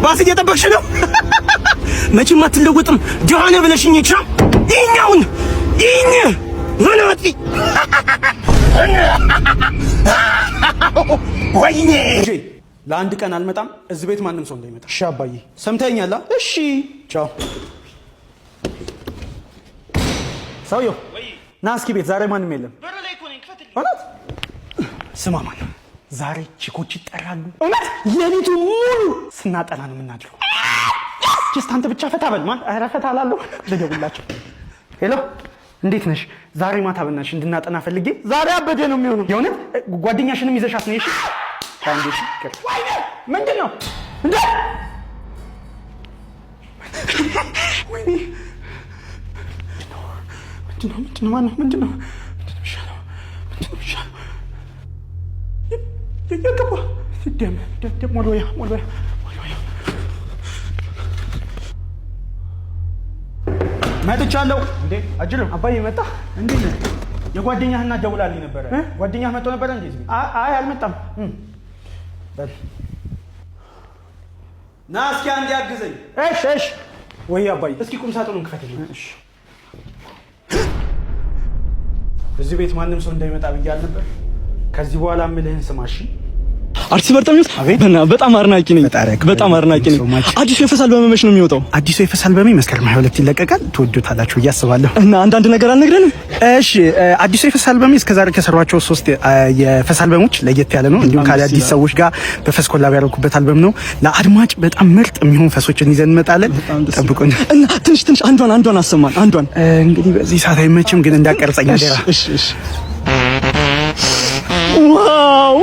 ባስ እየጠበቅሽ ነው? መቼም አትለወጥም። ጆሃና ብለሽኝ ይቻ ይኛውን ይኝ ወናቲ ወይኔ ለአንድ ቀን አልመጣም። እዚህ ቤት ማንም ሰው እንዳይመጣ። እሺ አባዬ ሰምተኛል? እሺ ቻው። ሰውዬው ና እስኪ ቤት ዛሬ ማንም የለም። እውነት ስማ ማን ዛሬ ቺኮች ይጠራሉ። እውነት የሌቱ ሙሉ ስናጠና ነው የምናድረው። ጀስት አንተ ብቻ ፈታ በል። ማን ኧረ ፈታ አላለሁ። ልደውላቸው። ሄሎ እንዴት ነሽ? ዛሬ ማታ በእናትሽ እንድናጠና ፈልጌ። ዛሬ አበደ ነው የሚሆነው። የእውነት ጓደኛሽንም ይዘሻት ነው? እሺ ታንዴሽ ይቅር። ምንድን ነው እንዴ? ወይኔ ምንድነው? ማነው? ምንድነው? የገባ ደም ሞልወያ መጥቻለሁ። እንዴ አጅልም አባዬ መጣ እንዴ? የጓደኛህ እና ደውላልኝ ነበረ። ጓደኛህ መጥቶ ነበረ እንዴ? አይ አልመጣም። በል ና እስኪ አንዴ አግዘኝ። እሺ ወይ አባዬ እስኪ ቁም ሳጥኑን ክፈትልኝ። እሺ እዚህ ቤት ማንም ሰው እንዳይመጣ ብያለሁ ነበር። ከዚህ በኋላ ምልህን ስማሽ። አርቲስት በርተሚውስ በጣም አድናቂ ነኝ። በጣም አድናቂ ነኝ። አዲሱ የፈስ አልበም መች ነው የሚወጣው? አዲሱ የፈስ አልበም መስከረም 22 ይለቀቃል። ትወዱታላችሁ ብዬ አስባለሁ። እና አንዳንድ ነገር አልነግረንም? እሺ አዲሱ የፈስ አልበም እስከዛሬ ከሰሯቸው 3 የፈስ አልበሞች ለየት ያለ ነው። እንዲሁም ከአዲስ ሰዎች ጋር በፈስ ኮላብ ያደረኩበት አልበም ነው። ለአድማጭ በጣም ምርጥ የሚሆን ፈሶችን ይዘን እንመጣለን። ጠብቁን። እና ትንሽ አንዷን አሰማን። አንዷን እንግዲህ በዚህ ሰዓት አይመችም፣ ግን እንዳቀርጸኝ አደራ። እሺ ዋው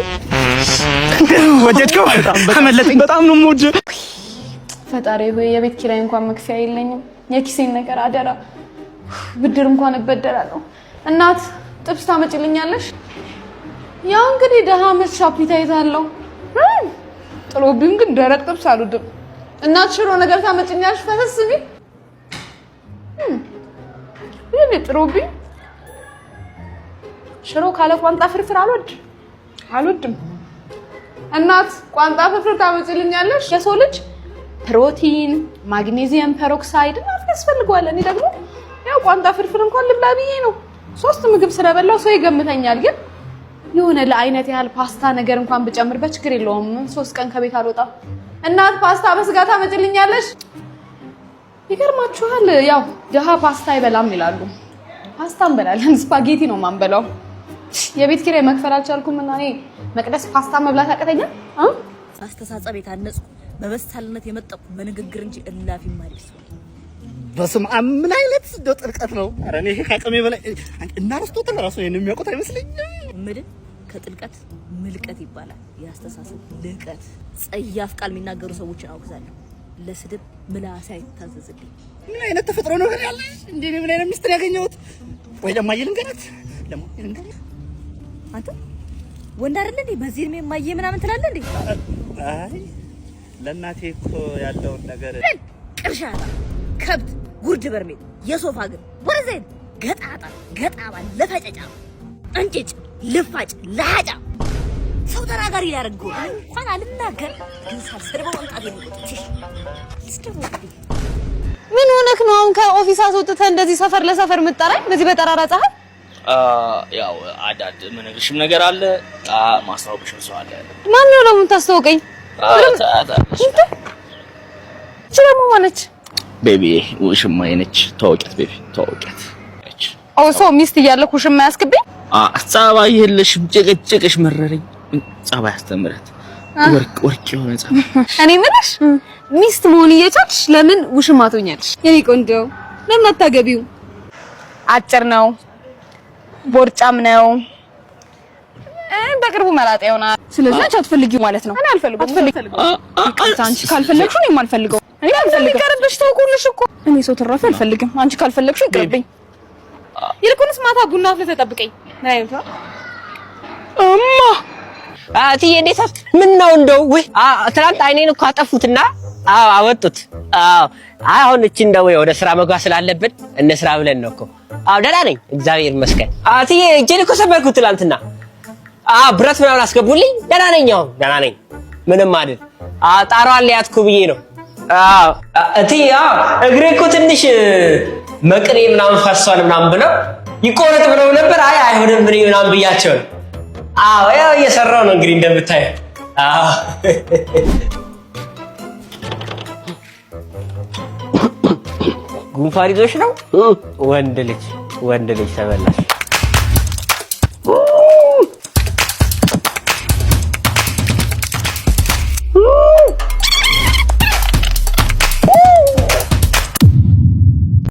ወደድከው? አመለጠኝ። በጣም ነው የምወደው። ፈጣሪ ሆይ የቤት ኪራይ እንኳን መክፈያ የለኝም። የኪሴን ነገር አደራ። ብድር እንኳን እበደራለሁ። እናት ጥብስ ታመጭልኛለሽ? ያው እንግዲህ ደሃ መች አፒታይት አለው። ጥሎብኝ ግን ደረቅ ጥብስ አልወድም። እናት ሽሮ ነገር ታመጭኛለሽ? ፈሰስ ቢል ይሄ ጥሎብኝ ሽሮ ካለ ቋንጣ ፍርፍር አልወድም። እናት ቋንጣ ፍርፍር ታመጭልኛለሽ? የሰው ልጅ ፕሮቲን፣ ማግኔዚየም ፐሮክሳይድ እና ያስፈልገዋል። እኔ ደግሞ ያው ቋንጣ ፍርፍር እንኳን ልብላ ብዬ ነው 3 ምግብ ስለበላው ሰው ይገምተኛል። ግን የሆነ ለአይነት ያህል ፓስታ ነገር እንኳን ብጨምርበት ችግር የለውም። 3 ቀን ከቤት አልወጣም። እናት ፓስታ በስጋ ታመጭልኛለሽ? ይገርማችኋል፣ ያው ደሃ ፓስታ አይበላም ይላሉ። ፓስታ እንበላለን፣ ስፓጌቲ ነው ማንበላው። የቤት ኪራይ መክፈል አልቻልኩም እና እኔ መቅደስ ፓስታ መብላት አቀተኛ። አስተሳሰብ የታነጽኩ በበሳልነት የመጠቁ በንግግር እንጂ እላፊ ማሪስ በስም ምን አይነት ጥልቀት ነው? አረ እኔ ከአቅሜ በላይ እና አርስቶትል ራሱ ይሄን የሚያውቁት አይመስልኝም። ምድን ከጥልቀት ምልቀት ይባላል። የአስተሳሰብ ልቀት ጸያፍ ቃል የሚናገሩ ሰዎችን አውግዛለሁ። ለስድብ ምላስ አይታዘዝልኝ። ምን አይነት ተፈጥሮ ነው ያለሽ? እንዴ ምን አይነት ሚስጥር ያገኘሁት? ወይ ለማየል እንገናት አንተ ወንድ አይደል እንዴ? በዚህ እድሜ ማየ ምናምን ትላለህ እንዴ? አይ ለእናቴ እኮ ያለውን ነገር ቅርሻታ፣ ከብት፣ ጉርድ በርሜል፣ የሶፋ ግን ወረዘን ገጣባ ለፈጨጫ እንጭጭ ልፋጭ ለሃጫ ሰው ተናጋሪ ያደርገው እንኳን አልናገር ግን ሳልሰድበው አንቃት ይልቁትሽ ምን ሆነክ ነው አሁን ከኦፊስ አስወጥተህ እንደዚህ ሰፈር ለሰፈር ምጠራኝ በዚህ በጠራራ ፀሐይ? ያው አዳድ ምን እግርሽም ነገር አለ ማስታወቅሽም ሰው አለ። ማን ነው ለምን ታስተዋውቀኝ? ስለሙ ማነች? ቤቢ ውሽማዬ ነች። ተዋውቂያት ቤቢ ተዋውቂያት። ኦሶ ሚስት እያለኩ ውሽማ ያስክብኝ? ጸባይ የለሽም። ጭቅጭቅሽ መረረኝ። ጸባይ አስተምረት ወርቅ የሆነ ጸባይ። እኔ ምንሽ ሚስት መሆን እየቻልሽ ለምን ውሽማ ትሆኛለሽ? የኔ ቆንጆ ለምን አታገቢው? አጭር ነው፣ ቦርጫም ነው፣ በቅርቡ መላጣ ይሆናል። ስለዚህ አንቺ አትፈልጊው ማለት ነው? እኔ አልፈልገውም። አንቺ ካልፈለግሽው እኔም አልፈልገው። እኔ አልፈልገው። ይቀርብሽ፣ ተውኩልሽ እኮ እኔ ሰው ትራፊ አልፈልግም። አንቺ ካልፈለግሽው ይቅርብኝ። ይልቁንስ ማታ ቡና አፍልተህ ጠብቀኝ። ምን አይነት ነው እማ አትዬ እንዴት ምን ነው እንደው ወይ ትናንት አይኔን እኮ አጠፉትና አወጡት። አሁን እቺ እንደው ወደ ስራ መግባት ስላለብን እንስራ ብለን ነው እኮ። ደህና ነኝ እግዚአብሔር ይመስገን። አትዬ እጄን እኮ ሰበርኩት ትናንትና። ብረት ምናምን አስገቡልኝ። ደህና ነኝ አሁን ደህና ነኝ። ምንም አይደል። ጣራዋን ሊያትኩ ብዬ ነው አዎ እትዬ እግሬ እኮ ትንሽ መቅኔ ምናምን ፈሷል ምናምን ብለው ይቆረጥ ብለው ነበር። አይ አይሆንም እኔ ምናምን ብያቸው። አዎ ያው እየሰራው ነው እንግዲህ እንደምታየው። አዎ ጉንፋን ይዞሽ ነው? ወንድ ልጅ ተበላሽ።